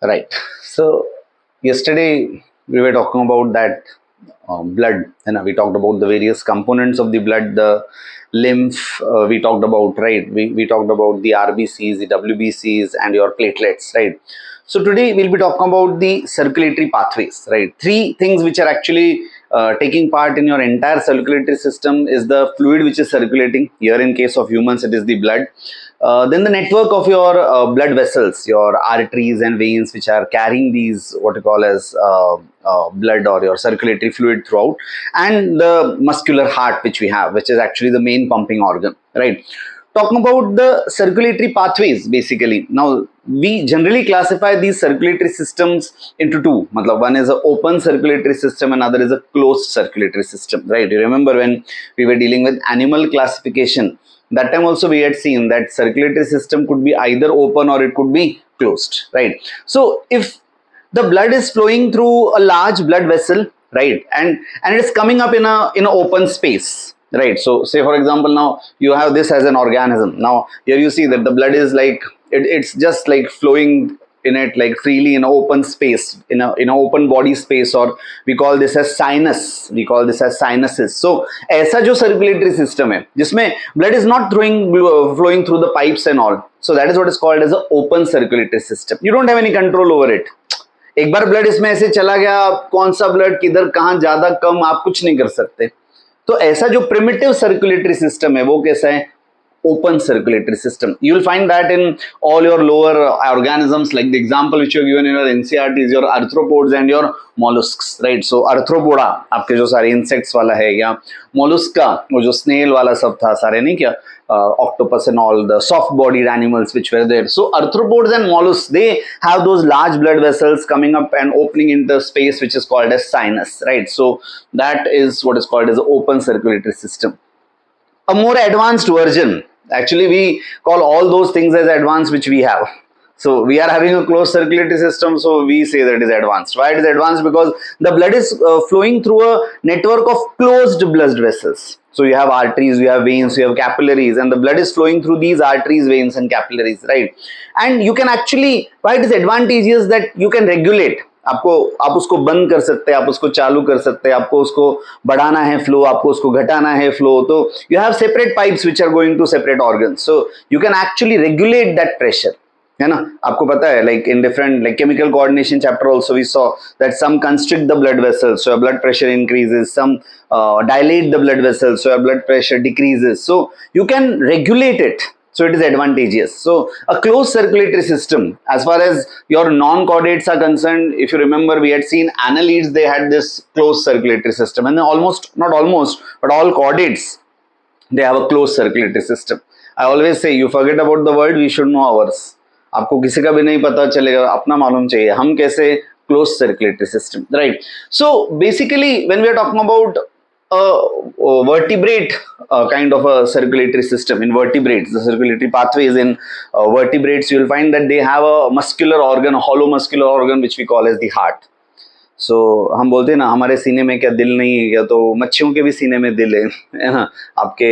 Right. So yesterday we were talking about that blood, and we talked about the various components of the blood, the lymph. We talked about, right. We talked about the RBCs, the WBCs, and your platelets, right. So today we'll be talking about the circulatory pathways, right. Three things which are actually taking part in your entire circulatory system is the fluid which is circulating. Here, in case of humans, it is the blood. Then the network of your blood vessels, your arteries and veins, which are carrying these what you call as blood or your circulatory fluid throughout, and the muscular heart which we have, which is actually the main pumping organ, right. Talking about the circulatory pathways, basically, now we generally classify these circulatory systems into two. Matlab, one is an open circulatory system, another is a closed circulatory system, right. You remember when we were dealing with animal classification, that time also we had seen that circulatory system could be either open or it could be closed, right. So if the blood is flowing through a large blood vessel, right, and it is coming up in an open space, right. So say for example, now you have this as an organism. Now here you see that the blood is like it's just like flowing in it like freely in an open space, in an open body space, or we call this as sinus, we call this as sinuses. So ऐसा जो circulatory system है जिसमें blood is not flowing through the pipes and all, so that is what is called as an open circulatory system. You don't have any control over it. एक बार blood इसमें ऐसे चला गया, कौन सा ब्लड किधर कहां ज्यादा कम आप कुछ नहीं कर सकते. तो ऐसा जो प्रिमिटिव सर्कुलेटरी सिस्टम है वो कैसा है? Open circulatory system. You will find that in all your lower organisms, like the example which you have given in your NCERT is your arthropods and your mollusks, right. So arthropoda आपके जो सारे insects वाला है, या mollusca वो जो snail वाला सब था, सारे नहीं क्या, octopus and all the soft bodied animals which were there. So arthropods and mollusks, they have those large blood vessels coming up and opening into space which is called as sinus, right. So that is what is called as the open circulatory system. A more advanced version, actually we call all those things as advanced which we have. So we are having a closed circulatory system, so we say that it is advanced. Why it is advanced? Because the blood is flowing through a network of closed blood vessels. So you have arteries, you have veins, you have capillaries, and the blood is flowing through these arteries, veins and capillaries, right. And you can actually, why it is advantageous that you can regulate. आपको, आप उसको बंद कर सकते हैं, आप उसको चालू कर सकते हैं, आपको उसको बढ़ाना है फ्लो, आपको उसको घटाना है फ्लो. तो you have separate pipes which are going to separate organs, so you can actually regulate that pressure, है ना. आपको पता है like in different like chemical coordination chapter also we saw that some constrict the blood vessels, so your blood pressure increases, some dilate the blood vessels, so your blood pressure decreases. So you can regulate it. So it is advantageous. So a closed circulatory system, as far as your non-chordates are concerned, if you remember, we had seen annelids, they had this closed circulatory system, and almost, not almost, but all chordates, they have a closed circulatory system. I always say, you forget about the world, we should know ours. आपको किसी का भी नहीं पता चलेगा, अपना मालूम चाहिए हम कैसे closed circulatory system, right. So basically when we are talking about a vertebrate kind of a circulatory system, in vertebrates, the circulatory pathways in vertebrates, you will find that they have a muscular organ, a hollow muscular organ which we call as the heart. So हम बोलते हैं ना हमारे सीने में क्या दिल नहीं है क्या, तो मच्छियों के भी सीने में दिल है ना, आपके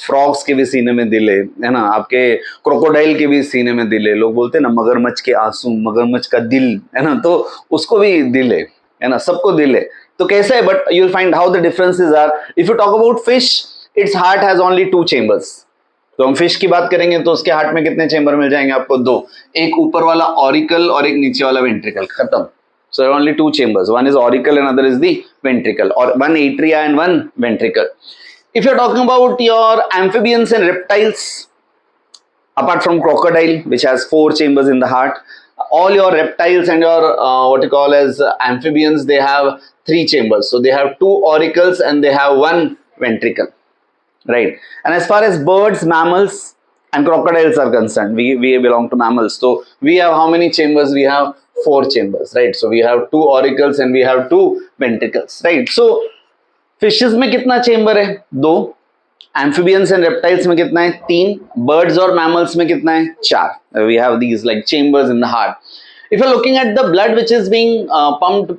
फ्रॉग्स के भी सीने में दिल है ना, आपके क्रोकोडाइल के भी सीने में दिल है. लोग बोलते हैं ना मगरमच्छ के आंसू, मगरमच्छ का दिल, है ना, तो उसको भी दिल है ना, सबको दिल है. तो कैसा है, but you will find how the differences are. If you talk about fish, it's heart has only 2 chambers. तो हम फिश की बात करेंगे तो उसके हार्ट में कितने चेंबर मिल जाएंगे आपको? 2. एक ऊपर वाला ऑरिकल और एक नीचे वाला वेंट्रिकल, खत्म. So there are only 2 chambers. One is auricle and another is the ventricle, or one atria and one ventricle. If you're talking about your amphibians and reptiles, apart from crocodile, which has 4 chambers in the heart, all your reptiles and your what you call as amphibians, they have 3 chambers. So they have 2 auricles and they have 1 ventricle, right. And as far as birds, mammals and crocodiles are concerned, we belong to mammals. So we have how many chambers? We have 4 chambers, right. So we have 2 auricles and we have 2 ventricles, right. So fishes में कितना chamber है? 2. amphibians and reptiles में कितना है? 3. birds और mammals में कितना है? 4. we have these like chambers in the heart. If you're looking at the blood which is being pumped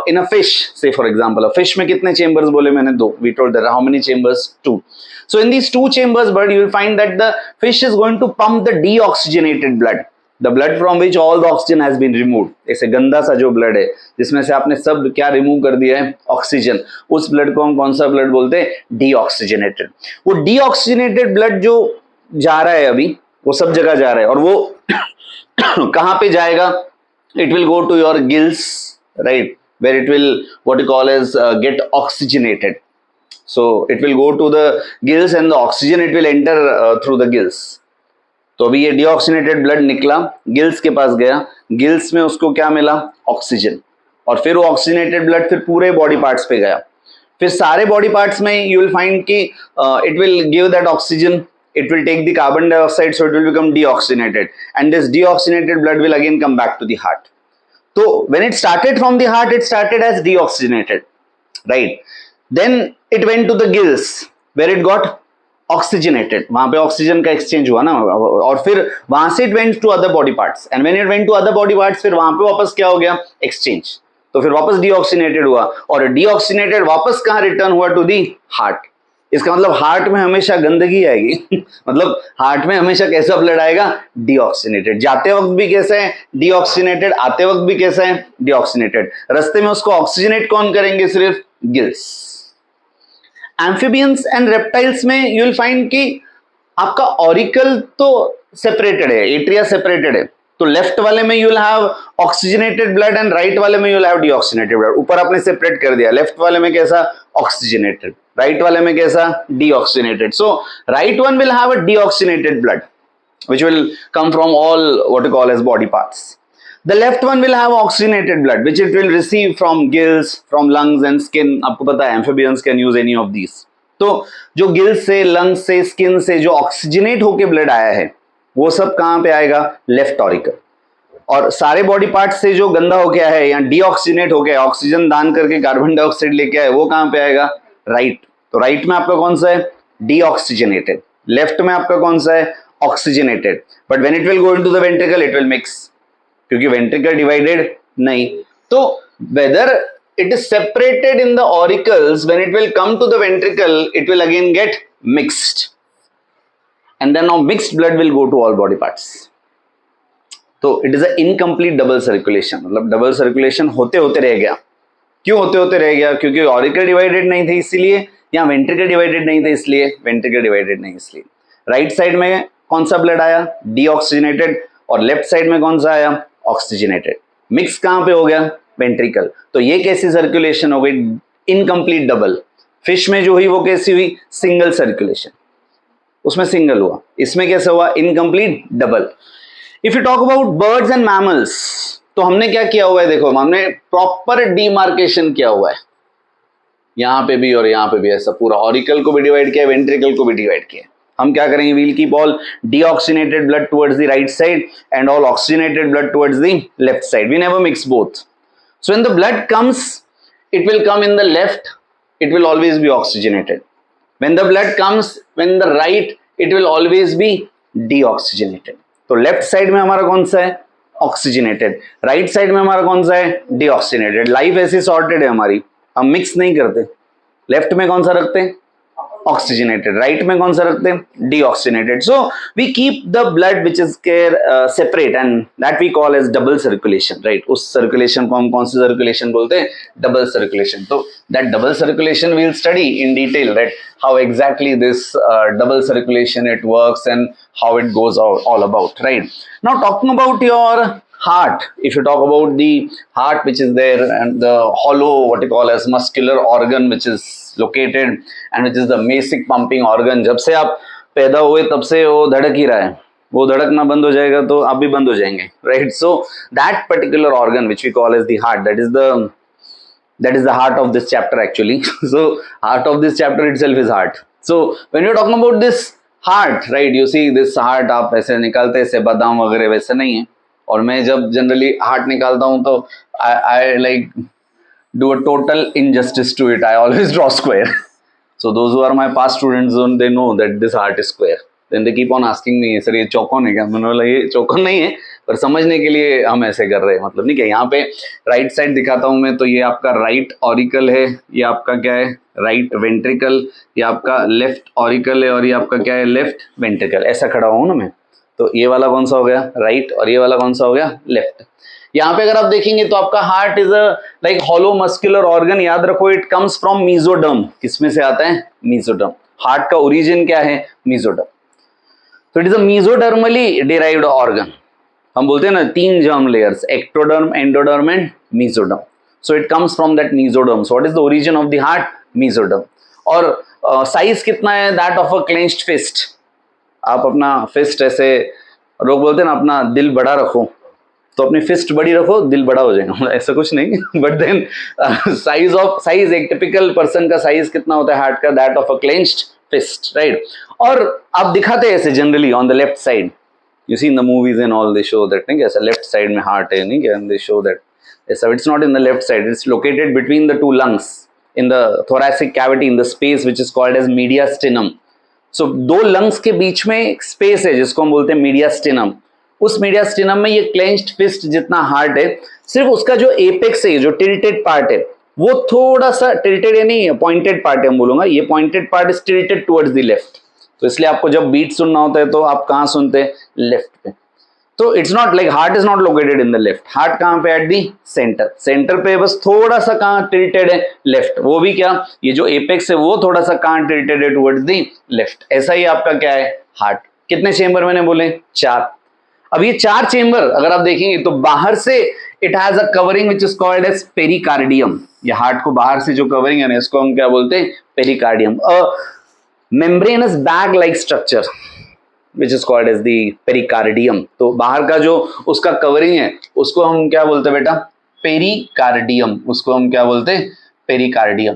in a fish, say for example, a fish में कितने chambers बोले मैंने? 2. we told that how many chambers? 2. So in these 2 chambers, but you will find that the fish is going to pump the deoxygenated blood. The blood from which all the oxygen has been removed, ऐसे गंदा सा जो blood है जिसमें से आपने सब क्या रिमूव कर दिया है, ऑक्सीजन, उस ब्लड को हम कौन सा ब्लड बोलते हैं, डीऑक्सीजनेटेड। वो डीऑक्सीजनेटेड ब्लड जो जा रहा है अभी, वो सब जगह जा रहा है, और वो कहां पे जाएगा, it will go to your gills, right, where it will what you call as get oxygenated. So it will go to the gills and the oxygen it will enter through the gills. तो अभी ये deoxygenated blood निकला, gills के पास गया, gills में उसको क्या मिला, ऑक्सीजन, और फिर वो ऑक्सीजनेटेड ब्लड फिर पूरे बॉडी पार्ट्स पे गया, फिर सारे बॉडी पार्ट्स में यू विल फाइंड कि it will give that oxygen, it will take the carbon dioxide, so it will become deoxygenated, and this deoxygenated blood will again come back to the heart. So when it started from the heart, it started as deoxygenated, right? Then it went to the gills where it got oxygenated, वहां पे oxygen का exchange हुआ ना, और फिर वहां से it went to other body parts, and when it went to other body parts, फिर वहां पे वापस क्या हो गया, एक्सचेंज, तो फिर वापस deoxygenated हुआ, और deoxygenated वापस कहाँ रिटर्न हुआ, टू दी हार्ट। इसका मतलब हार्ट में हमेशा गंदगी आएगी मतलब हार्ट में हमेशा कैसा ब्लड आएगा, डीऑक्सीनेटेड, जाते वक्त भी कैसा है, डीऑक्सीनेटेड, आते वक्त भी कैसा है, डीऑक्सीनेटेड। रास्ते में उसको ऑक्सीजनेट कौन करेंगे, सिर्फ गिल्स। एम्फिबियंस एंड रेप्टाइल्स में यू विल फाइंड कि आपका ऑरिकल तो सेपरेटेड है, एट्रिया सेपरेटेड है, तो लेफ्ट वाले में you will have oxygenated blood and right वाले में you will have deoxygenated blood. ऊपर आपने सेपरेट कर दिया, लेफ्ट वाले में कैसा, ऑक्सीजनेटेड, राइट वाले में कैसा, deoxygenated. So right one will have a deoxygenated blood which will come from all what you call as body parts. The left one will have oxygenated blood which it will receive from gills, from lungs and skin. आपको पता है amphibians can use any of these. तो जो gills से, lungs से, skin से जो oxygenate होके ब्लड आया है वो सब कहां पे आएगा, लेफ्ट ऑरिकल। और सारे बॉडी पार्ट से जो गंदा हो गया है या डीऑक्सीनेट हो गया, ऑक्सीजन दान करके कार्बन डाइऑक्साइड लेके आए, वो कहां पे आएगा, राइट। तो राइट में आपका कौन सा है, डीऑक्सीजनेटेड, लेफ्ट में आपका कौन सा है, oxygenated. But when it will go into the ventricle it will mix, क्योंकि वेंट्रिकल डिवाइडेड नहीं। तो weather it is separated in the auricles, when it will come to the ventricle it will again get mixed, and then now mixed blood will go to all body parts. तो it is a incomplete double circulation, मतलब double circulation होते होते रह गया। क्यों होते होते रह गया, क्योंकि ऑरिकल डिवाइडेड नहीं थे इसलिए, या वेंट्रिकल डिवाइडेड नहीं थे इसलिए, वेंट्रिकल डिवाइडेड नहीं इसलिए। राइट साइड में कौन सा ब्लड आया, डीऑक्सीजनेटेड, और लेफ्ट साइड में कौन सा आया, ऑक्सीजनेटेड। मिक्स कहां पे हो गया, वेंट्रिकल। तो ये कैसी सर्कुलेशन हो गई, इनकम्प्लीट डबल। फिश में जो हुई वो कैसी हुई, सिंगल सर्कुलेशन, उसमें सिंगल हुआ, इसमें कैसे हुआ, incomplete double. If you talk about birds and mammals, तो हमने क्या किया हुआ है, देखो हमने प्रॉपर डिमार्केशन किया हुआ है, यहां पे भी और यहां पे भी, ऐसा पूरा ऑरिकल को भी डिवाइड किया, वेंट्रिकल को भी डिवाइड किया। हम क्या करेंगे, we'll keep all deoxygenated blood towards the right side and all oxygenated blood towards the left side, we never mix both. So when the blood comes, it will come in the left, it will always be oxygenated. When the blood comes, when the right, it will always be deoxygenated. तो left side में हमारा कौन सा है, oxygenated, right side में हमारा कौन सा है, डीऑक्सीजनेटेड। लाइफ ऐसी सॉर्टेड है हमारी, हम मिक्स नहीं करते। लेफ्ट में कौन सा रखते हैं, ऑक्सीजनेटेड, राइट में कौन सा रखते हैं, deoxygenated. So we keep the blood which is separate and that we call as double circulation, right. उस सर्कुलेशन को हम कौन सी सर्कुलेशन बोलते हैं, डबल सर्कुलेशन। तो that double circulation we will study in detail, right, how exactly this double circulation it works and how it goes all about, right. Now talking about your heart, if you talk about the heart which is there and the hollow what you call as muscular organ which is located and which is the basic pumping organ, जब से आप पैदा हुए तब से वो धड़क ही रहा है, वो धड़कना बंद हो जाएगा तो आप भी बंद हो जाएंगे, right? So that particular organ which we call as the heart, that is the heart of this chapter actually. So heart of this chapter itself is heart. So when you're talking about this heart, right, you see this heart आप ऐसे निकालते ऐसे बादाम वगैरह वैसे नहीं है। और मैं जब जनरली हार्ट निकालता हूं तो I like do a total injustice to it, I always draw square. So those who are my past students they know that this heart is square, then they keep on asking me sir ये चौकोन है क्या, मैंने बोला ये चौकोन नहीं है, पर समझने के लिए हम ऐसे कर रहे हैं, मतलब नहीं क्या। यहाँ पे राइट साइड दिखाता हूं मैं, तो ये आपका राइट ऑरिकल है, ये आपका क्या है, राइट वेंट्रिकल, ये आपका लेफ्ट ऑरिकल है, और ये आपका क्या है, लेफ्ट वेंट्रिकल। ऐसा खड़ा हूं ना मैं, तो ये वाला कौन सा हो गया राइट और ये वाला कौन सा हो गया लेफ्ट। यहाँ पे अगर आप देखेंगे तो आपका heart is a like hollow muscular organ, याद रखो इट कम्स फ्रॉम मीजोडर्म। किसमें से आता है मीजोडर्म, हार्ट का ओरिजिन क्या है मीजोडर्म। तो it is a mesodermally derived organ. हम बोलते हैं ना 3 germ layers, ectoderm, endoderm and mesoderm. So it comes from that mesoderm. So what is the origin of the heart mesoderm. और size कितना है that of a clenched fist. आप अपना fist ऐसे, लोग बोलते हैं ना अपना दिल बड़ा रखो, तो अपनी फिस्ट बड़ी रखो दिल बड़ा हो जाएगा, ऐसा कुछ नहीं। बट देन साइज एक टिपिकल पर्सन का साइज कितना होता है हार्ट का, that of a clenched fist right. और आप दिखाते हैं ऐसे generally on the left side, you see in the movies and all they show that, नहीं ऐसा लेफ्ट साइड में हार्ट है, नहीं क्या, दे शो दैट ऐसा, it's not in the left side, it's located between the 2 lungs in the thoracic cavity in the space which is called as mediastinum. So 2 lungs के बीच में एक space है जिसको हम बोलते हैं मीडियास्टिनम। उस मीडियास्टिनम में ये क्लेंच्ड फिस्ट जितना हार्ट है, सिर्फ उसका जो एपेक्स है, जो टिल्टेड पार्ट है, वो थोड़ा सा टिल्टेड है, नहीं पॉइंटेड पार्ट है, हम बोलूंगा ये pointed part is tilted towards the left. तो इसलिए आपको जब बीट सुनना होता है तो आप कहाँ सुनते हैं लेफ्ट पे। तो it's not like heart is not located in the left, heart कहाँ पे एट दी सेंटर, सेंटर पे बस थोड़ा सा कहाँ टिल्टेड है लेफ्ट, वो भी क्या, ये जो एपेक्स है वो थोड़ा सा कहाँ टिल्टेड है टुवर्ड्स दी लेफ्ट। ऐसा ही आपका क्या है हार्ट। कितने चेंबर मैंने बोले 4। अब ये 4 चेंबर अगर आप देखेंगे तो बाहर से it has a covering which is called as pericardium. ये हार्ट को बाहर से जो कवरिंग है ना इसको हम क्या बोलते हैं pericardium. A membranous bag like structure which is called as the pericardium. तो बाहर का जो उसका कवरिंग है उसको हम क्या बोलते हैं बेटा पेरिकार्डियम, उसको हम क्या बोलते हैं pericardium.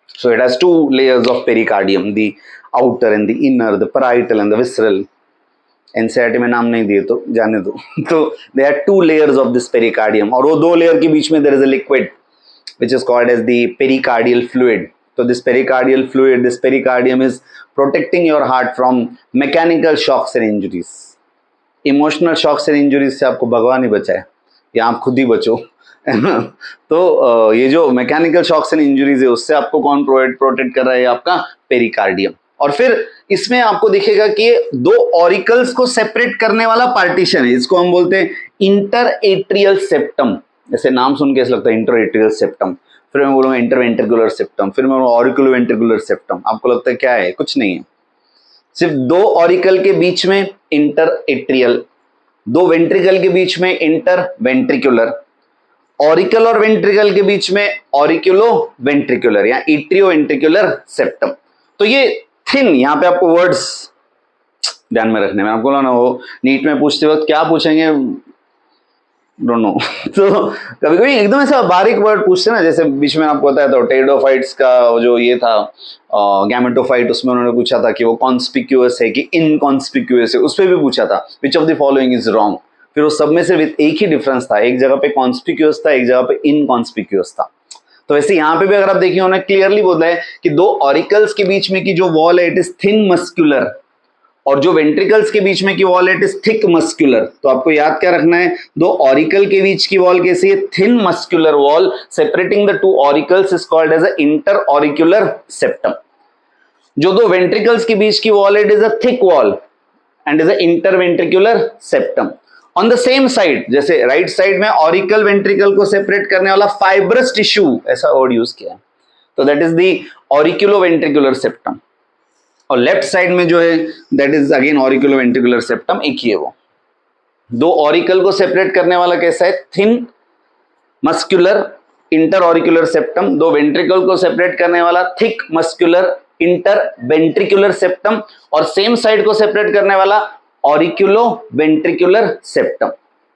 So it has 2 layers of pericardium, the outer and the inner, the parietal and the visceral. NCERT में नाम नहीं दिए तो जाने दो। तो they are 2 layers of this pericardium, और वो 2 लेयर के बीच में there is a liquid which is called as the pericardial fluid. So this pericardial fluid, this pericardium is protecting your heart from mechanical shocks and injuries. Emotional shocks and injuries से आपको भगवान ही बचाए या आप खुद ही बचो, है ना। तो ये जो मैकेनिकल शॉक्स एंड इंजुरीज है उससे आपको कौन प्रोटेक्ट कर रहा है, आपका पेरिकार्डियम। और फिर इसमें आपको दिखेगा कि 2 ऑरिकल्स को सेपरेट करने वाला पार्टीशन है, इसको हम बोलते हैं इंटर एट्रियल सेप्टम। जैसे नाम सुन के ऐसा लगता है इंटर एट्रियल सेप्टम, फिर मैं बोलूंगा इंटरवेंट्रिकुलर सेप्टम, फिर मैं ऑरिकुलो वेंट्रिकुलर सेप्टम। आपको लगता है क्या है, कुछ नहीं है, सिर्फ 2 ऑरिकल के बीच में इंटर एट्रियल, 2 वेंट्रिकल के बीच में इंटर वेंट्रिकुलर, ऑरिकल और वेंट्रिकल के बीच में ऑरिकुलो वेंट्रिकुलर या एट्रियो वेंट्रिकुलर सेप्टम। तो ये थिन, यहाँ पे आपको वर्ड्स ध्यान में रखने में, आपको ना वो नीट में पूछते वक्त क्या पूछेंगे डोंट नो। तो कभी कभी एकदम ऐसा बारीक वर्ड पूछते ना, जैसे बीच में आपको बताया था टेरिडोफाइट्स का जो ये था गैमेटोफाइट, उसमें उन्होंने पूछा था कि वो कॉन्स्पिक्यूअस है कि इनकॉन्स्पिक्यूअस है, उस पर भी पूछा था which of the following is wrong. फिर वो सब में से एक ही डिफरेंस था, एक जगह पे कॉन्स्पिक्यूअस था, एक जगह पे इनकॉन्स्पिक्यूअस था। तो वैसे यहाँ पे भी अगर आप देखिए उन्होंने क्लियरली बोला है कि 2 ऑरिकल्स के बीच में की जो वॉल है इट इज थिन मस्कुलर, और जो वेंट्रिकल्स के बीच में की wall it is thick muscular. तो आपको याद क्या रखना है, 2 ऑरिकल के बीच की वॉल कैसी है, thin muscular wall separating the 2 auricles is called as a inter auricular septum. जो 2 वेंट्रिकल्स के बीच की wall it is a thick wall and is a inter ventricular septum. On the same side, जैसे right side में auricle ventricle को separate करने वाला fibrous tissue, ऐसा वर्ड यूज किया है, तो that is the auriculo ventricular septum. और लेफ्ट साइड में जो है that is again auriculo ventricular septum, एक ही है वो। 2 ऑरिकल को सेपरेट करने वाला कैसा है, thin muscular inter auricular septum. 2 ventricle को सेपरेट करने वाला thick muscular inter ventricular septum, और सेम साइड को सेपरेट करने वाला ऑरिकुलो वेंट्रिकुलर सेप्टम।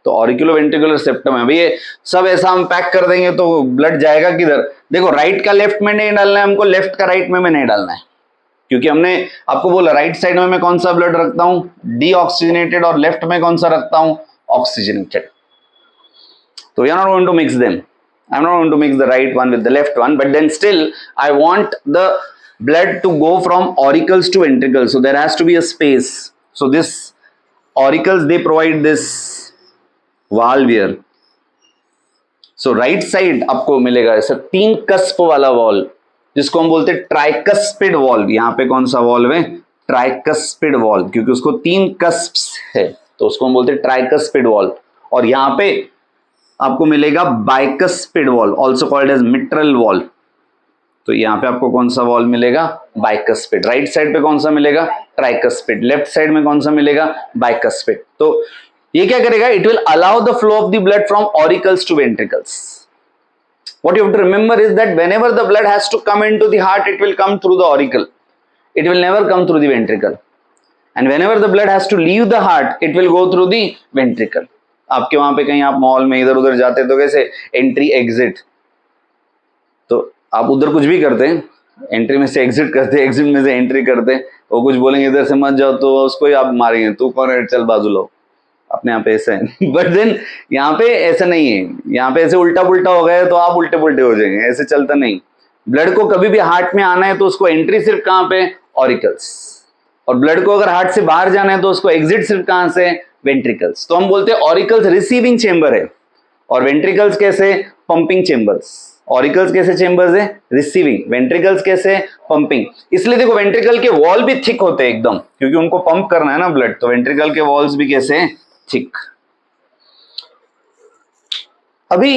तो ऑरिकुलो वेंट्रिकुलर सेप्टम है। अभी ये सब ऐसा हम पैक कर देंगे तो ब्लड जाएगा किधर, देखो राइट का लेफ्ट में नहीं डालना है हमको, लेफ्ट का राइट में नहीं डालना है, क्योंकि हमने आपको बोला राइट साइड में मैं कौन सा ब्लड रखता हूं डीऑक्सीजनेटेड, और लेफ्ट में कौन सा रखता हूं ऑक्सीजनेटेड। तो we are not going to mix them, I am not going to mix the right one with the left one, but then still I want the blood to go from auricles to ventricles, so there has to be a space. So this auricles they provide this valve here. So right side आपको मिलेगा ऐसा 3 cusp वाला valve जिसको हम बोलते हैं tricuspid valve. यहाँ पे कौन सा वॉल्व है, ट्राइकस्पिड वॉल्व, क्योंकि उसको 3 कस्प्स है तो उसको हम बोलते हैं ट्राइकस्पिड वॉल्व। और यहां पे आपको मिलेगा bicuspid valve, also called as mitral valve. तो यहाँ पे आपको कौन सा वॉल्व मिलेगा? बाइकस्पिड। राइट साइड पे कौन सा मिलेगा? ट्राइकस्पिड। लेफ्ट साइड में कौन सा मिलेगा? बाइकस्पिड। तो ये क्या करेगा? It will allow the flow of the blood from auricles to ventricles. What you have to remember is that whenever the blood has to come into the heart, it will come through the auricle. It will never come through the ventricle. And whenever the blood has to leave the heart, it will go through the ventricle. आपके वहां पे कहीं आप mall में इधर उधर जाते तो कैसे एंट्री एग्जिट, तो आप उधर कुछ भी करते हैं, एंट्री में से एग्जिट करते, एग्जिट में से एंट्री करते, वो कुछ बोलेंगे इधर से मत जाओ तो उसको ही आप मारेंगे, तू कौन है, चल बाजू लो। अपने यहाँ पे ऐसा है बट देन यहाँ पे ऐसा नहीं है। यहाँ पे ऐसे उल्टा पुल्टा हो गया तो आप उल्टे पुल्टे हो जाएंगे, ऐसे चलता नहीं। ब्लड को कभी भी हार्ट में आना है तो उसको एंट्री सिर्फ कहाँ पे? ऑरिकल्स। और ब्लड को अगर हार्ट से बाहर जाना है तो उसको एग्जिट सिर्फ कहाँ से? वेंट्रिकल्स। तो हम बोलते हैं ऑरिकल्स रिसीविंग चेंबर है और वेंट्रिकल्स कैसे? Pumping chambers. ऑरिकल्स कैसे चेंबर्स है? रिसीविंग। वेंट्रिकल्स कैसे? पंपिंग। इसलिए देखो वेंट्रिकल के वॉल भी थिक होते हैं एकदम, क्योंकि उनको पंप करना है ना ब्लड, तो वेंट्रिकल के वॉल्स भी कैसे हैं? थिक। अभी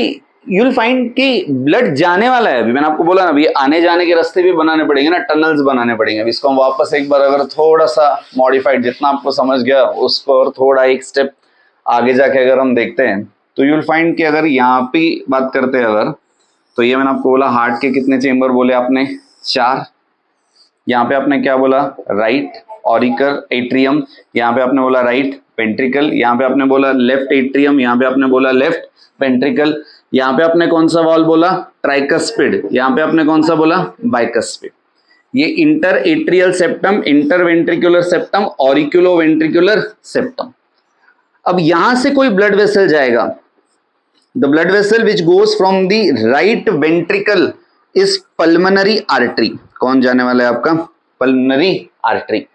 यू विल फाइंड कि ब्लड जाने वाला है, अभी मैंने आपको बोला ना, अभी आने जाने के रास्ते भी बनाने पड़ेंगे ना, टनल्स बनाने पड़ेंगे। अभी इसको हम वापस एक बार अगर थोड़ा सा मॉडिफाइड, जितना आपको समझ गया उसको और थोड़ा एक स्टेप आगे जाके अगर हम देखते हैं तो यू विल फाइंड कि अगर यहाँ पे बात करते हैं अगर, तो ये मैंने आपको बोला हार्ट के कितने चेंबर बोले आपने? 4। यहाँ पे आपने क्या बोला? राइट ऑरिकल एट्रियम, यहाँ पे आपने बोला राइट वेंट्रिकल, यहाँ पे आपने बोला लेफ्ट एट्रियम, यहाँ पे आपने बोला लेफ्ट वेंट्रिकल, यहाँ पे आपने कौन सा वॉल्व बोला? ट्राइकस्पिड, यहाँ पे आपने कौन सा बोला? बाइकस्पिड। ये inter atrial septum, inter ventricular septum, auriculo ventricular septum. अब यहां से कोई ब्लड वेसल जाएगा, the blood vessel which goes from the right ventricle is pulmonary artery. कौन जाने वाला है आपका? Pulmonary artery.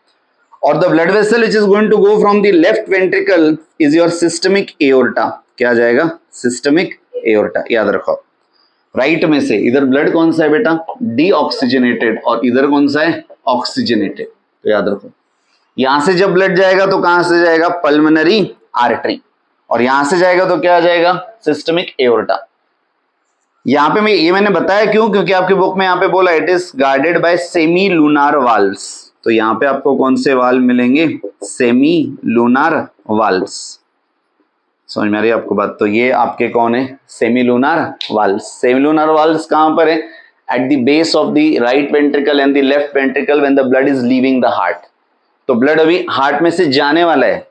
और the blood vessel which is going to go from the left ventricle is your systemic aorta. क्या जाएगा? Systemic aorta. याद रखो, राइट में से इधर ब्लड कौन सा है बेटा? डीऑक्सीजनेटेड, और इधर कौन सा है? ऑक्सीजनेटेड। तो याद रखो, यहां से जब ब्लड जाएगा तो कहां से जाएगा? Pulmonary artery. और यहां से जाएगा तो क्या जाएगा? Systemic aorta. यहां पे ये मैंने बताया क्यों? क्योंकि आपके बुक में यहां पे बोला it is guarded by semi lunar valves. तो यहां पे आपको कौन से वाल्व मिलेंगे? Semi lunar valves. समझ में आ रही है आपको बात? तो ये आपके कौन है? Semi lunar valves. Semi lunar valves कहां पर है? At the base of the right ventricle and the left ventricle when the blood is leaving the heart. तो ब्लड अभी हार्ट में से जाने वाला है,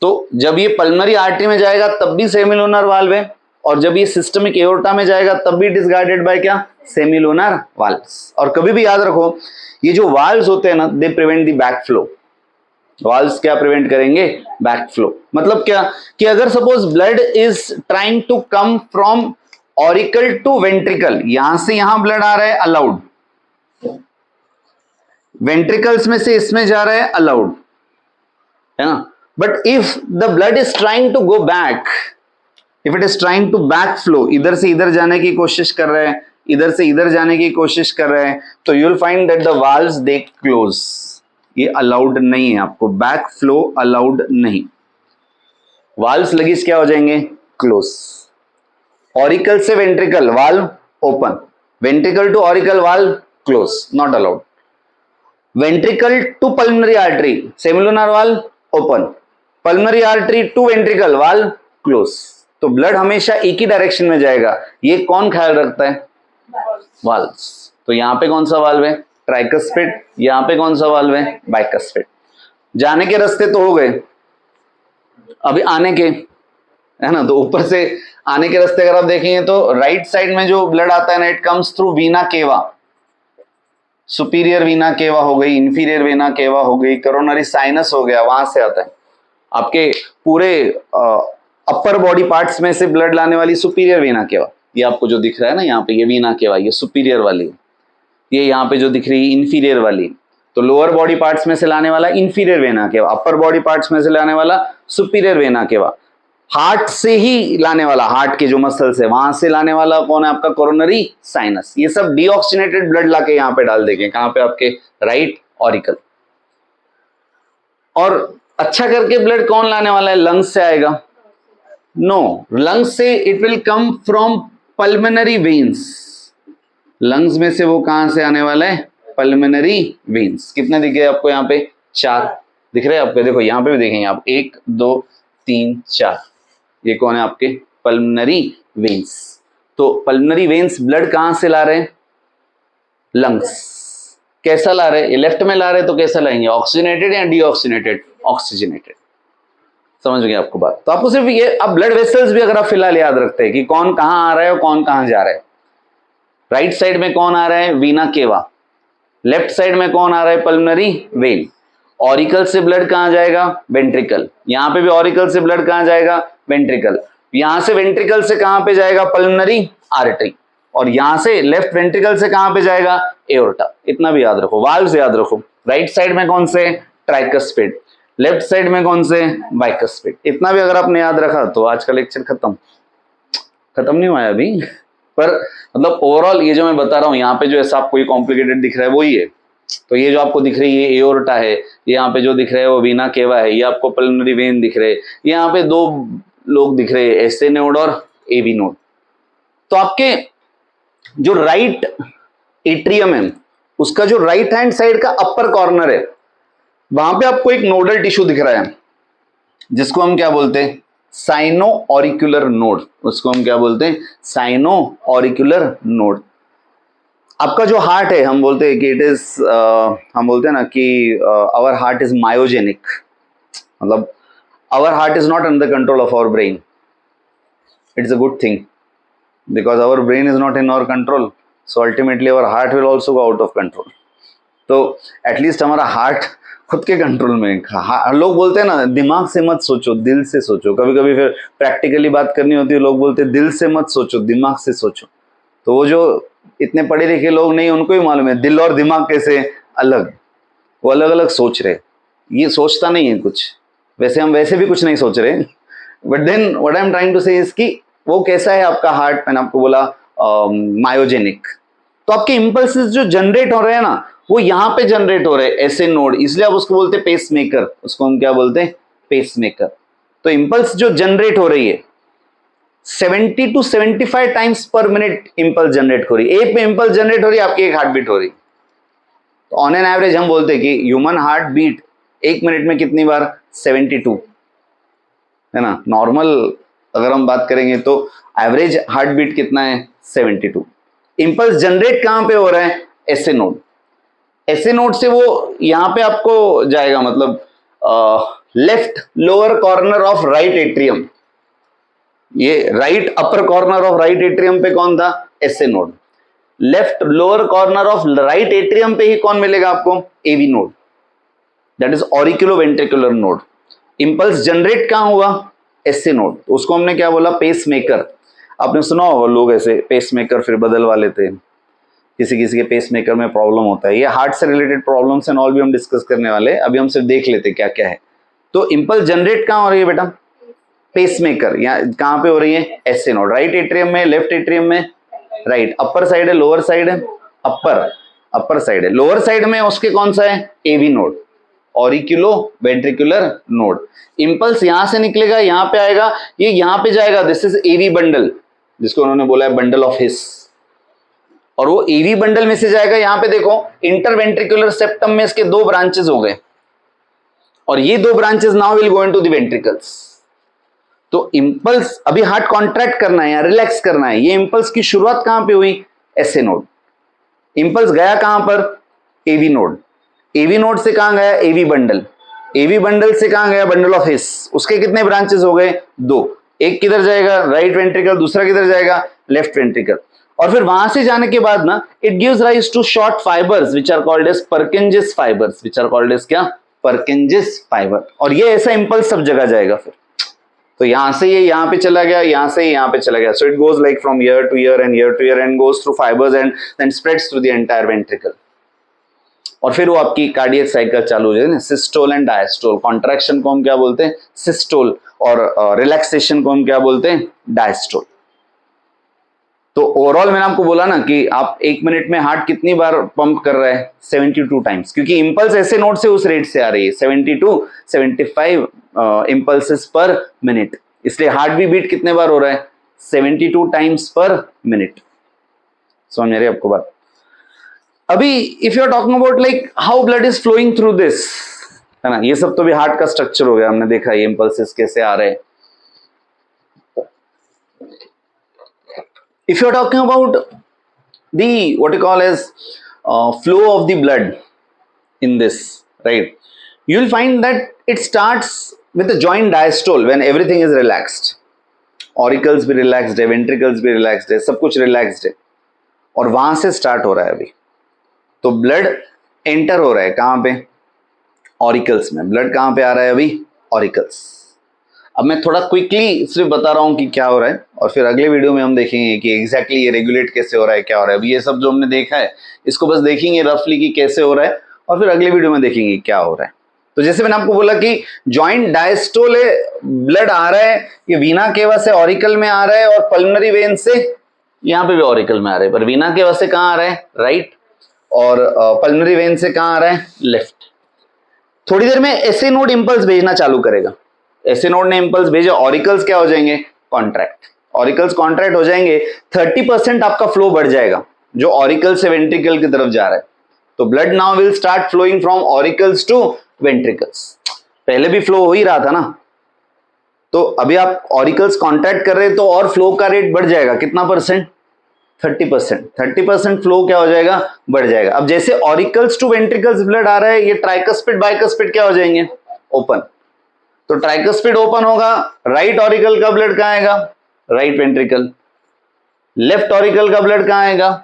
तो जब ये पल्मोनरी आर्टरी में जाएगा तब भी सेमी लूनार वाल्व है, और जब ये सिस्टमिक एओर्टा में जाएगा तब भी इट इज गार्डेड बाय क्या? Semi lunar valves. और कभी भी याद रखो, ये जो वाल्व्स होते हैं ना, they prevent the back flow. Valves क्या प्रिवेंट करेंगे? Back flow. मतलब क्या कि अगर suppose blood is trying to come from auricle to ventricle, यहां से यहां ब्लड आ रहा है, अलाउड। वेंट्रिकल्स में से इसमें जा रहा है, अलाउड है ना। But if the blood is trying to go back, if it is trying to back flow, इधर से इधर जाने की कोशिश कर रहे हैं, इधर से इधर जाने की कोशिश कर रहे हैं, तो you will find that the valves they close. ये अलाउड नहीं है, आपको बैक फ्लो अलाउड नहीं। वाल्व्स लगिस क्या हो जाएंगे? क्लोज। ऑरिकल से ventricle valve open, ventricle to auricle valve close, not allowed. Ventricle to pulmonary artery semi lunar valve open, pulmonary artery to ventricle valve close. तो ब्लड हमेशा एक ही direction में जाएगा। ये कौन ख्याल रखता है? वाल्व्स। तो यहाँ पे कौन सा वाल्व है? ट्राइकस्पिड। यहाँ पे कौन सा वाल्व है? बाइकस्पिड। जाने के रास्ते तो हो गए, अभी आने के, है ना। तो ऊपर से आने के रास्ते अगर आप देखेंगे तो राइट साइड में जो ब्लड आता है ना, इट कम्स थ्रू वीना केवा। सुपीरियर वीना केवा हो गई, इंफीरियर वीना केवा हो गई, कोरोनरी साइनस हो गया, वहां से आता है। आपके पूरे अपर बॉडी पार्ट्स में से ब्लड लाने वाली सुपीरियर वीना केवा, ये आपको जो दिख रहा है ना यहाँ पे, ये वीना केवा, ये सुपीरियर वाली। ये यहाँ पे जो दिख रही है इंफीरियर वाली। तो लोअर बॉडी पार्ट्स में से लाने वाला inferior vena cava, upper body parts में से लाने वाला सुपीरियर वेना केवा। हार्ट से ही लाने वाला, हार्ट के जो मसल्स है वहां से लाने वाला कौन है? आपका कोरोनरी साइनस। ये सब डीऑक्सीजनेटेड ब्लड लाके यहाँ पे डाल देंगे, कहाँ पे? आपके राइट ऑरिकल। और अच्छा करके ब्लड कौन लाने वाला है? लंग्स से आएगा? नो, लंग्स से it will come from pulmonary veins. Lungs में से वो कहां से आने वाला है? Pulmonary veins. कितने दिख गए आपको यहाँ पे? 4 दिख रहे हैं आपको। देखो यहाँ पे भी देखेंगे आप, 1 2 3 4, ये कौन है आपके? Pulmonary veins. तो पल्मोनरी वेन्स ब्लड कहां से ला रहे हैं? लंग्स। कैसा ला रहे हैं? ये लेफ्ट में ला रहे हैं तो कैसा लाएंगे? ऑक्सीजनेटेड या डीऑक्सीजनेटेड? ऑक्सीजनेटेड। समझ गए आपको बात? तो आपको सिर्फ ये, अब ब्लड वेसल्स भी अगर आप फिलहाल याद रखते हैं कि कौन कहां आ रहा है और कौन कहां जा रहा है। राइट साइड में कौन आ रहा है? वीना केवा। लेफ्ट साइड में कौन आ रहा है? Pulmonary vein. ऑरिकल से ब्लड कहां जाएगा? वेंट्रिकल। यहां पे भी ऑरिकल से ब्लड कहां जाएगा? वेंट्रिकल। यहां से वेंट्रिकल से कहां पे जाएगा? Pulmonary artery. और यहां से लेफ्ट वेंट्रिकल से कहां पे जाएगा? एओर्टा। इतना भी याद रखो, वाल्व्स याद रखो। राइट साइड में कौन से? ट्राइकस्पिड। लेफ्ट साइड में कौन से? बाइकस्पिड। इतना भी अगर आपने याद रखा तो आज का लेक्चर खत्म नहीं हुआ है अभी, पर मतलब ओवरऑल ये जो मैं बता रहा हूँ यहाँ पे जो ऐसा आपको ये कॉम्प्लिकेटेड दिख रहा है वही है। तो ये जो आपको दिख रही है एओर्टा है, ये यहाँ पे जो दिख रहा है वो वीना केवा है, ये आपको पल्मोनरी वेन दिख रहे हैं, यहाँ पे 2 लोग दिख रहे हैं, एसए नोड और एवी नोड। तो आपके जो राइट एट्रियम है उसका जो राइट हैंड साइड का अपर कॉर्नर है, वहां पे आपको एक नोडल टिश्यू दिख रहा है जिसको हम क्या बोलते हैं? Sino auricular node. उसको हम क्या बोलते हैं? Sino auricular node. आपका जो हार्ट है, हम बोलते हैं कि इट इज, हम बोलते हैं ना कि आवर हार्ट इज मायोजेनिक। मतलब our heart is not under control of our brain. It's a good thing because our brain is not in our control, so ultimately our heart will also go out of control. तो at least हमारा heart खुद के control में। लोग बोलते हैं ना दिमाग से मत सोचो, दिल से सोचो। कभी कभी फिर प्रैक्टिकली बात करनी होती है, लोग बोलते हैं दिल से मत सोचो, दिमाग से सोचो। तो वो जो इतने पढ़े लिखे लोग नहीं, उनको ही मालूम है दिल और दिमाग कैसे अलग, वो अलग अलग सोच रहे। ये सोचता नहीं है कुछ, वैसे हम वैसे भी कुछ नहीं सोच रहे, but then what I am trying to say is कि वो कैसा है आपका हार्ट। मैंने आपको बोला मायोजेनिक। तो आपके इंपल्सेस जो जनरेट हो रहे हैं ना, वो यहां पे जनरेट हो रहे हैं ऐसे नोड, इसलिए आप उसको बोलते हैं पेस मेकर। उसको हम क्या बोलते हैं? Pacemaker. तो इंपल्स जो जनरेट हो रही है 70 to 75 times per minute impulse generate हो रही है। एक में इंपल्स जनरेट हो रही है, आपकी एक हार्ट बीट हो रही। तो ऑन एन एवरेज हम बोलते हैं कि ह्यूमन हार्ट बीट 1 मिनट में कितनी बार? 72 है ना। नॉर्मल अगर हम बात करेंगे तो एवरेज हार्ट बीट कितना है? 72। इंपल्स जनरेट कहां पे हो रहा है? SA node. एसए नोड से वो यहां पे आपको जाएगा, मतलब left lower corner of right atrium. ये right upper corner of right atrium पे कौन था? SA node. Left lower corner of right atrium पे ही कौन मिलेगा आपको? AV node, that is auriculo ventricular node. Impulse generate कहां हुआ? SA node. तो उसको हमने क्या बोला? Pacemaker. आपने सुना होगा लोग ऐसे पेस मेकर फिर बदलवा लेते हैं, किसी किसी के पेस मेकर में प्रॉब्लम होता है। ये हार्ट से रिलेटेड प्रॉब्लम्स एंड ऑल भी हम डिस्कस करने वाले हैं, अभी हम सिर्फ देख लेते क्या क्या है। तो इंपल्स जनरेट कहां हो रही है बेटा? Pacemaker. यहाँ कहां पे हो रही है? SA node. राइट एट्रियम में, लेफ्ट एट्रियम में? राइट। अपर साइड है, लोअर साइड है? अपर साइड है। लोअर साइड में उसके कौन सा है? AV node, auriculo ventricular node. Impulse यहां से निकलेगा, यहां पे आएगा, ये यहां पे जाएगा, दिस इज एवी बंडल, जिसको उन्होंने बोला है बंडल ऑफ हिस। और वो एवी बंडल में से जाएगा, यहां पे देखो इंटरवेंट्रिकुलर सेप्टम में इसके 2 ब्रांचेस हो गए, और ये 2 branches now will go into the ventricles. तो इंपल्स अभी हार्ट कॉन्ट्रैक्ट करना है या रिलैक्स करना है, ये इंपल्स की शुरुआत कहां पे हुई? SA node. इंपल्स गया कहां पर? AV node. एवी नोड से कहां गया? AV bundle. एवी बंडल से कहां गया? Bundle of His. उसके कितने ब्रांचेस हो गए? 2। एक किधर जाएगा? Right ventricle. दूसरा किधर जाएगा? Left ventricle. और फिर वहां से जाने के बाद ना, it gives rise to short fibres which are called as Purkinje's fibres. Which are called as क्या? Purkinje's fibre. और ये ऐसा इंपल्स सब जगह जाएगा फिर। तो यहां से ये यहां पे चला गया, यहां से यहां पे चला गया। So it goes like from ear to ear and ear to ear and goes through fibres and then spreads through the entire ventricle. और फिर वो आपकी कार्डियक साइकिल चालू हो जाए, सिस्टोल एंड डायस्टोल। कॉन्ट्रैक्शन को हम क्या बोलते हैं? सिस्टोल। और रिलैक्सेशन को हम क्या बोलते हैं? डायस्टोल। तो ओवरऑल मैंने आपको बोला ना कि आप 1 मिनट में हार्ट कितनी बार पंप कर रहा है, 72 टाइम्स, क्योंकि इंपल्स ऐसे नोड से उस रेट से आ रही है 72 75 इंपल्सेस पर मिनट, इसलिए हार्ट भी बीट कितने बार हो रहा है, 72 टाइम्स पर मिनट। समझ में आ रही है आपको बात? अभी if you are talking about like how blood is flowing through this, है ना, ये सब तो भी हार्ट का स्ट्रक्चर हो गया, हमने देखा ये इंपल्सेस कैसे आ रहे हैं। If you are talking about the what you call as flow of the blood in this, right, you will find that it starts with the joint diastole when everything is relaxed, auricles भी relaxed है, ventricles भी relaxed है, सब कुछ relaxed है, और वहां से start हो रहा है अभी। तो blood enter हो रहा है कहां पे, ऑरिकल्स में। ब्लड कहां पे आ रहा है अभी, ऑरिकल्स। अब मैं थोड़ा क्विकली सिर्फ बता रहा हूं कि क्या हो रहा है, और फिर अगले वीडियो में हम देखेंगे कि एग्जैक्टली ये रेगुलेट कैसे हो रहा है, क्या हो रहा है। अभी ये सब जो हमने देखा है इसको बस देखेंगे रफली कि कैसे हो रहा है, और फिर अगले वीडियो में देखेंगे क्या हो रहा है। तो जैसे मैंने आपको बोला कि जॉइंट डायस्टोल है, ब्लड आ रहा है, ये वीना केवा से ऑरिकल में आ रहा है, और पल्मोनरी वेन से यहाँ पे भी ऑरिकल में आ रहा है, पर वीना केवा से कहाँ आ रहा है, राइट, और पल्मोनरी वेन से कहाँ आ रहा है, लेफ्ट। थोड़ी देर में ऐसे नोड इंपल्स भेजना चालू करेगा, ऐसे नोड ने इंपल्स भेजा, ऑरिकल्स क्या हो जाएंगे, कॉन्ट्रैक्ट, ऑरिकल्स कॉन्ट्रैक्ट हो जाएंगे, 30% आपका फ्लो बढ़ जाएगा जो ऑरिकल से वेंट्रिकल की तरफ जा रहा है। तो blood now will start flowing from auricles to ventricles. पहले भी फ्लो हो ही रहा था ना, तो अभी आप ऑरिकल्स कॉन्ट्रैक्ट कर रहे हैं तो और फ्लो का रेट बढ़ जाएगा, कितना परसेंट, 30%। 30% फ्लो क्या हो जाएगा, बढ़ जाएगा। अब जैसे ऑरिकल्स टू वेंट्रिकल्स ब्लड आ रहा है, ये ट्राइकस्पिड बाइकस्पिड क्या हो जाएंगे, ओपन। तो ट्राइकस्पिड ओपन होगा, राइट ऑरिकल का ब्लड कहां आएगा, राइट वेंट्रिकल, लेफ्ट ऑरिकल का ब्लड कहां आएगा,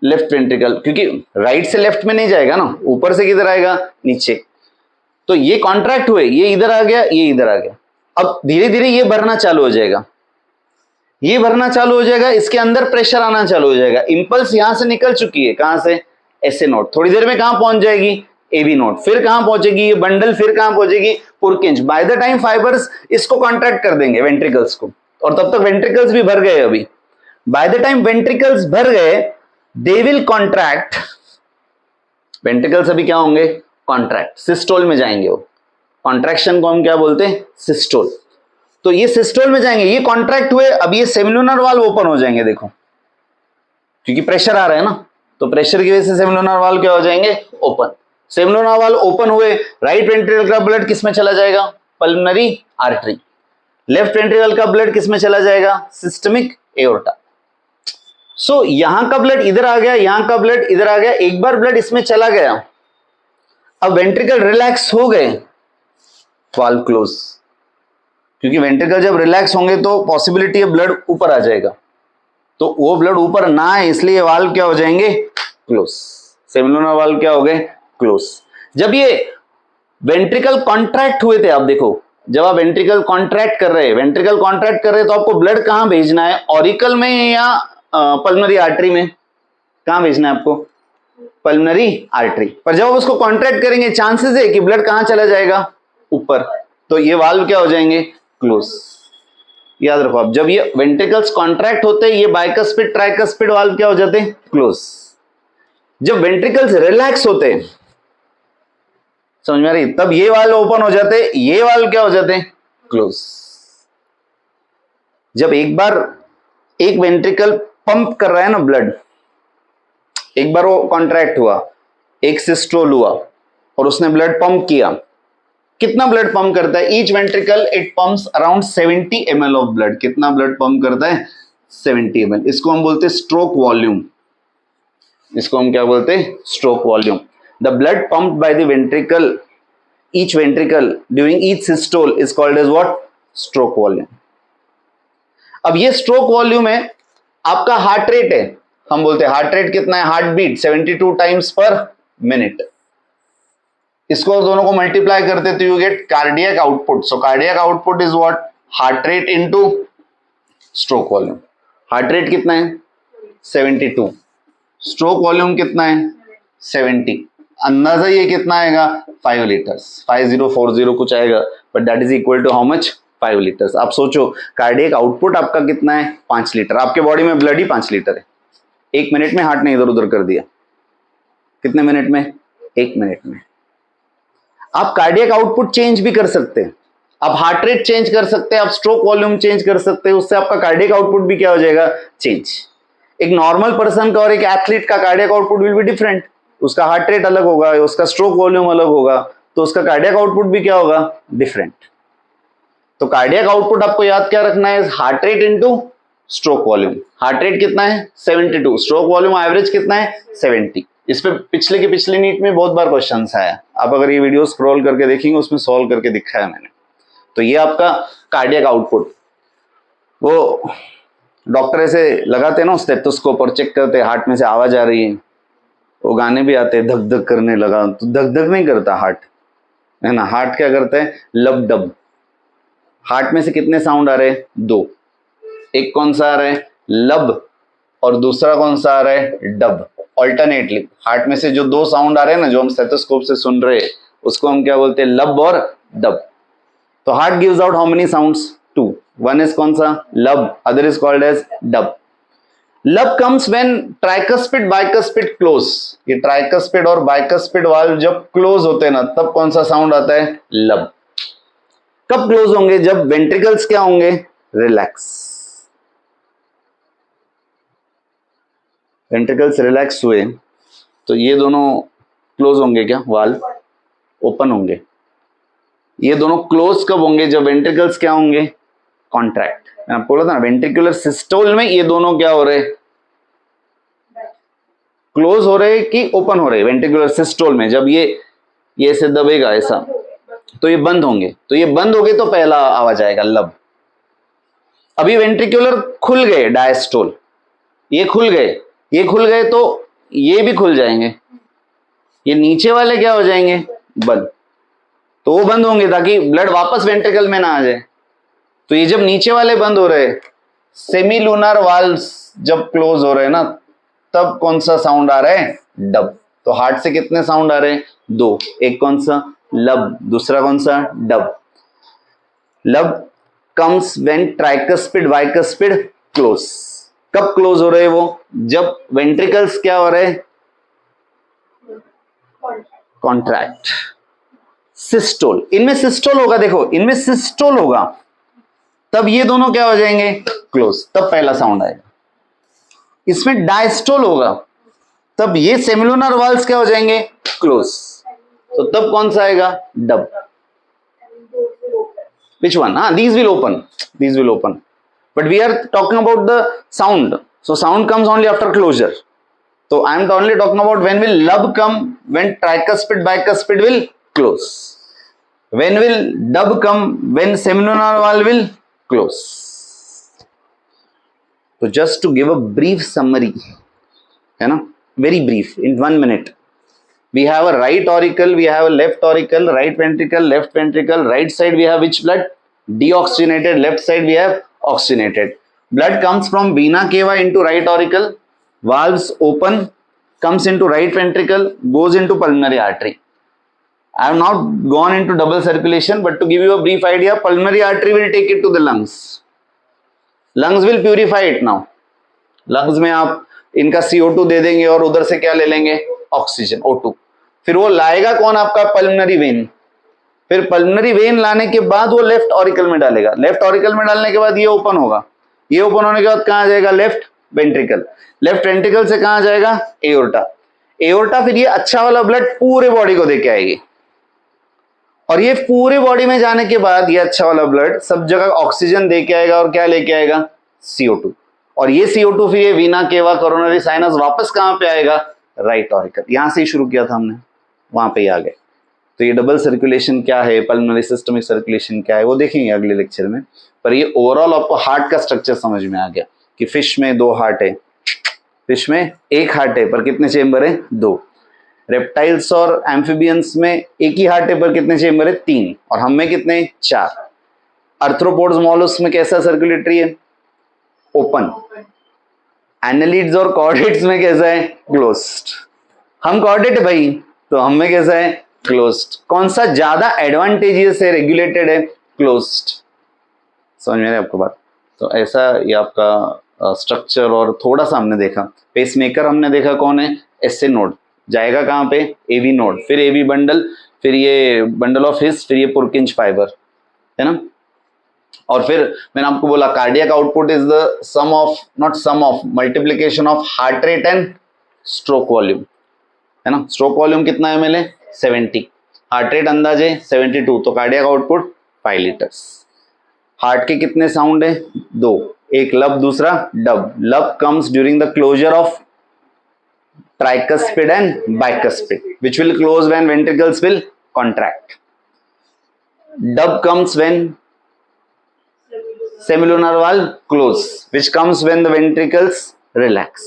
लेफ्ट वेंट्रिकल, क्योंकि राइट से लेफ्ट में नहीं जाएगा ना, ऊपर से किधर आएगा, नीचे। तो ये कॉन्ट्रैक्ट हुए, ये इधर आ गया, ये इधर आ गया। अब धीरे धीरे ये भरना चालू हो जाएगा, ये भरना चालू हो जाएगा, इसके अंदर प्रेशर आना चालू हो जाएगा। इंपल्स यहां से निकल चुकी है, कहां से, एसए नोड, थोड़ी देर में कहां पहुंच जाएगी, एबी नोड, फिर कहां पहुंचेगी, ये बंडल फिर कहां पहुंचेगी, पुरकिंज। बाय द टाइम फाइबर्स इसको कॉन्ट्रैक्ट कर देंगे वेंट्रिकल्स को, और तब तक वेंट्रिकल्स भी भर गए। अभी बाय द टाइम वेंट्रिकल्स भर गए, दे विल कॉन्ट्रैक्ट, वेंट्रिकल्स अभी क्या होंगे, कॉन्ट्रैक्ट, सिस्टोल में जाएंगे। वो कॉन्ट्रैक्शन को हम क्या बोलते हैं, सिस्टोल। तो ये सिस्टोल में जाएंगे, ये कॉन्ट्रैक्ट हुए, अब ये सेमिलुनर वाल्व ओपन हो जाएंगे, देखो क्योंकि प्रेशर आ रहा है ना, तो प्रेशर की वजह से सेमिलुनर वाल्व क्या हो जाएंगे, ओपन। सेमिलुनर वाल्व ओपन हुए, राइट वेंट्रिकल का ब्लड किस में चला जाएगा, पल्मोनरी आर्टरी। लेफ्ट वेंट्रिकल का ब्लड किस में चला जाएगा, सिस्टमिक एओर्टा। सो यहां का ब्लड इधर आ गया, यहां का ब्लड इधर आ गया, एक बार ब्लड इसमें चला गया, अब वेंट्रिकल रिलैक्स हो गए, वाल्व क्लोज, क्योंकि वेंट्रिकल जब रिलैक्स होंगे तो पॉसिबिलिटी है ब्लड ऊपर आ जाएगा, तो वो ब्लड ऊपर ना आए, इसलिए वाल्व क्या हो जाएंगे, क्लोज। सेमिलुनर वाल्व क्या हो गए, क्लोज। जब ये वेंट्रिकल कॉन्ट्रैक्ट हुए थे, आप देखो जब आप वेंट्रिकल कॉन्ट्रैक्ट कर रहे हैं, वेंट्रिकल कॉन्ट्रैक्ट कर रहे हैं, तो आपको ब्लड कहां भेजना है, ऑरिकल में या पल्मोनरी आर्टरी में, कहां भेजना है आपको, पल्मोनरी आर्टरी। पर जब आप उसको कॉन्ट्रैक्ट करेंगे, चांसेस है कि ब्लड कहां चला जाएगा, ऊपर, तो ये वाल्व क्या हो जाएंगे, क्लोज। याद रखो, अब जब ये वेंट्रिकल्स कॉन्ट्रैक्ट होते हैं, ये बाइकस्पिड ट्राइकस्पिड वाल्व क्या हो जाते हैं, क्लोज। जब वेंट्रिकल्स रिलैक्स होते हैं, समझ में आ रही, तब ये वाल्व ओपन हो जाते, ये वाल्व क्या हो जाते हैं, क्लोज। जब एक बार एक वेंट्रिकल पंप कर रहा है ना ब्लड, एक बार वो कॉन्ट्रैक्ट हुआ, एक सिस्टोल हुआ और उसने ब्लड पंप किया, कितना ब्लड पंप करता है, each ventricle it pumps around 70 ml of blood. कितना ब्लड पंप करता है, 70 ml। इसको हम बोलते हैं स्ट्रोक वॉल्यूम, इसको हम क्या बोलते हैं, stroke volume. The blood pumped by the ventricle, each ventricle during each systole is called as what, stroke volume. अब ये स्ट्रोक वॉल्यूम है, आपका हार्ट रेट है, हम बोलते हैं हार्ट रेट कितना है, heart beat 72 times per minute. इसको दोनों को मल्टीप्लाई करते तो you get cardiac output. So cardiac output is what, heart rate into stroke volume. Heart rate कितना है, 72, स्ट्रोक वॉल्यूम कितना है, 70। अंदाजा ये कितना आएगा, 5 लीटर्स, 5040 कुछ आएगा, but that is equal to how much, 5 litre. आप सोचो कार्डियक आउटपुट आपका कितना है, 5 लीटर। आपके बॉडी में ब्लड ही 5 लीटर है। 1 मिनट में हार्ट ने इधर उधर कर दिया, कितने मिनट में, 1 मिनट में। आप कार्डियक आउटपुट चेंज भी कर सकते हैं, आप हार्ट रेट चेंज कर सकते हैं, आप स्ट्रोक वॉल्यूम चेंज कर सकते हैं, उससे आपका कार्डियक आउटपुट भी क्या हो जाएगा, चेंज। एक नॉर्मल पर्सन का और एक एथलीट का cardiac output will be different. उसका हार्ट रेट अलग होगा, उसका स्ट्रोक वॉल्यूम अलग होगा, तो उसका कार्डियक आउटपुट भी क्या होगा, डिफरेंट। तो कार्डियक आउटपुट आपको याद क्या रखना है, heart rate into stroke volume. Heart rate कितना है 72, स्ट्रोक वॉल्यूम एवरेज कितना है 70। इस पे पिछले नीट में बहुत बार क्वेश्चन आया, आप अगर ये वीडियो स्क्रॉल करके देखेंगे उसमें सॉल्व करके दिखाया मैंने। तो ये आपका कार्डियक आउटपुट, वो डॉक्टर ऐसे लगाते ना स्टेथोस्कोप और चेक करते हार्ट में से आवाज आ रही है, वो गाने भी आते हैं धक धक करने लगा, तो धक धक नहीं करता हार्ट, है ना। हार्ट क्या करता है, लब डब। हार्ट में से कितने साउंड आ रहे हैं, 2। एक कौन सा आ रहा है, लब, और दूसरा कौन सा आ रहा है, डब। ऑल्टरनेटली हार्ट में से जो 2 साउंड आ रहे हैं ना, जो हम स्टेथोस्कोप से सुन रहे हैं, उसको हम क्या बोलते हैं, लब और डब। तो heart gives out how many sounds, 2। One is कौन सा, lub, other is called as dub. Lub comes when tricuspid bicuspid close. ये ट्राइकस्पिड और बाइकस्पिड वाल्व जब क्लोज होते हैं ना, तब कौन सा साउंड आता है, लब। कब क्लोज होंगे, जब वेंट्रिकल्स क्या होंगे, रिलैक्स। वेंट्रिकल्स रिलैक्स हुए तो ये दोनों क्लोज होंगे क्या, वाल्व ओपन होंगे। ये दोनों क्लोज कब होंगे, जब वेंट्रिकल्स क्या होंगे, कॉन्ट्रैक्ट। मैं आपको बोला था ना, वेंट्रिकुलर सिस्टोल में ये दोनों क्या हो रहे, क्लोज हो रहे कि ओपन हो रहे। वेंट्रिकुलर सिस्टोल में जब ये ऐसे दबेगा ऐसा, तो ये बंद होंगे। तो ये बंद हो गए तो पहला आवाज आएगा, लब। अभी वेंट्रिकुलर खुल गए, डायस्टोल, ये खुल गए तो ये भी खुल जाएंगे, ये नीचे वाले क्या हो जाएंगे, बंद। तो वो बंद होंगे ताकि ब्लड वापस वेंट्रिकल में ना आ जाए। तो ये जब नीचे वाले बंद हो रहे, सेमीलुनर वाल्व्स जब क्लोज हो रहे हैं ना, तब कौन सा साउंड आ रहा है, डब। तो हार्ट से कितने साउंड आ रहे हैं, 2। एक कौन सा, लब, दूसरा कौन सा, dub. Lub comes when tricuspid bicuspid close. कब क्लोज हो रहे हैं वो, जब वेंट्रिकल्स क्या हो रहे, कॉन्ट्रैक्ट। सिस्टोल, इनमें सिस्टोल होगा, देखो इनमें सिस्टोल होगा, तब ये दोनों क्या हो जाएंगे, क्लोज, तब पहला साउंड आएगा। इसमें डायस्टोल होगा, तब ये सेमिलुनर वाल्व्स क्या हो जाएंगे, क्लोज, तो तब कौन सा आएगा, dub. Which one? These will open. But we are talking about the sound. So sound comes only after closure. So I am only talking about when will lub come, when tricuspid bicuspid will close. When will dub come, when seminal valve will close. So just to give a brief summary, very brief, in 1 minute. We have a right auricle, we have a left auricle, right ventricle, left ventricle, right side we have which blood? Deoxygenated, left side we have oxygenated. Blood comes from vena cava into right auricle, valves open, comes into right ventricle, goes into pulmonary artery. I have not gone into double circulation, but to give you a brief idea, pulmonary artery will take it to the lungs. Lungs will purify it now. Lungs में आप इनका CO2 दे देंगे और उधर से क्या ले लेंगे, ऑक्सीजन, O2। फिर वो लाएगा कौन, आपका पल्मोनरी वेन। फिर पल्मोनरी वेन लाने के बाद वो लेफ्ट ऑरिकल में डालेगा। लेफ्ट ऑरिकल में डालने के बाद ये ओपन होगा। ये ओपन होने के बाद कहाँ जाएगा, लेफ्ट वेंट्रिकल। लेफ्ट वेंट्रिकल से कहाँ जाएगा, एओर्टा। एओर्टा फिर ये अच्छा वाला ब्लड पूरे बॉडी को देके आएगी, और ये पूरे बॉडी में जाने के बाद ये अच्छा वाला ब्लड सब जगह ऑक्सीजन देके आएगा और क्या लेके आएगा, CO2। और ये CO2 फिर ये वीना केवा कोरोनरी साइनस वापस कहाँ पे आएगा, राइट ऑरिकल। यहां से ही शुरू किया था हमने, वहां पे ही आ गए। तो ये डबल सर्कुलेशन क्या है, पल्मोनरी सिस्टमिक सर्कुलेशन क्या है, वो देखेंगे अगले लेक्चर में। पर ये ओवरऑल आपको हार्ट का स्ट्रक्चर समझ में आ गया कि फिश में 2 हार्ट है, फिश में 1 हार्ट है पर कितने चेम्बर है, 2। रेप्टाइल्स और एम्फिबियंस में एक ही हार्ट है पर कितने चेम्बर है, 3। और हम में कितने, 4। आर्थ्रोपोड्स मॉलस्क में कैसा सर्कुलेटरी है, ओपन। एनालिड्स और कॉर्डेट्स में कैसा है, क्लोज्ड। हम कॉर्डेट भाई, तो हम में कैसा है, क्लोज्ड। कौन सा ज्यादा एडवांटेजियस है, रेगुलेटेड है, क्लोज्ड। समझ में आ रही है आपको बात? तो ऐसा ये आपका स्ट्रक्चर, और थोड़ा सा हमने देखा पेसमेकर, हमने देखा कौन है, एसए नोड जाएगा कहाँ पे, एवी नोड, फिर एवी बंडल, फिर ये बंडल ऑफ हिस, फिर ये पुरकिंज फाइबर, है ना। और फिर मैंने आपको बोला cardiac output is the sum of, not sum of, multiplication of heart rate and stroke volume, है ना। स्ट्रोक वॉल्यूम कितना है मेरे, 70, हार्ट रेट अंदाजे 72, तो कार्डियक आउटपुट 5 लीटर्स। हार्ट के कितने साउंड है, 2, एक लब दूसरा dub. Lub comes during the closure of tricuspid and bicuspid, which will close when ventricles will contract. Dub comes when semilunar valve close, which comes when the ventricles relax.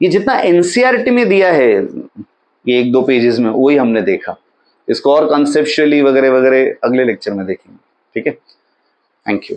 ये जितना NCERT में दिया है ये 1-2 पेजेस में, वही हमने देखा। इसको और कॉन्सेप्चुअली वगैरह वगैरह अगले लेक्चर में देखेंगे, ठीक है। Thank you.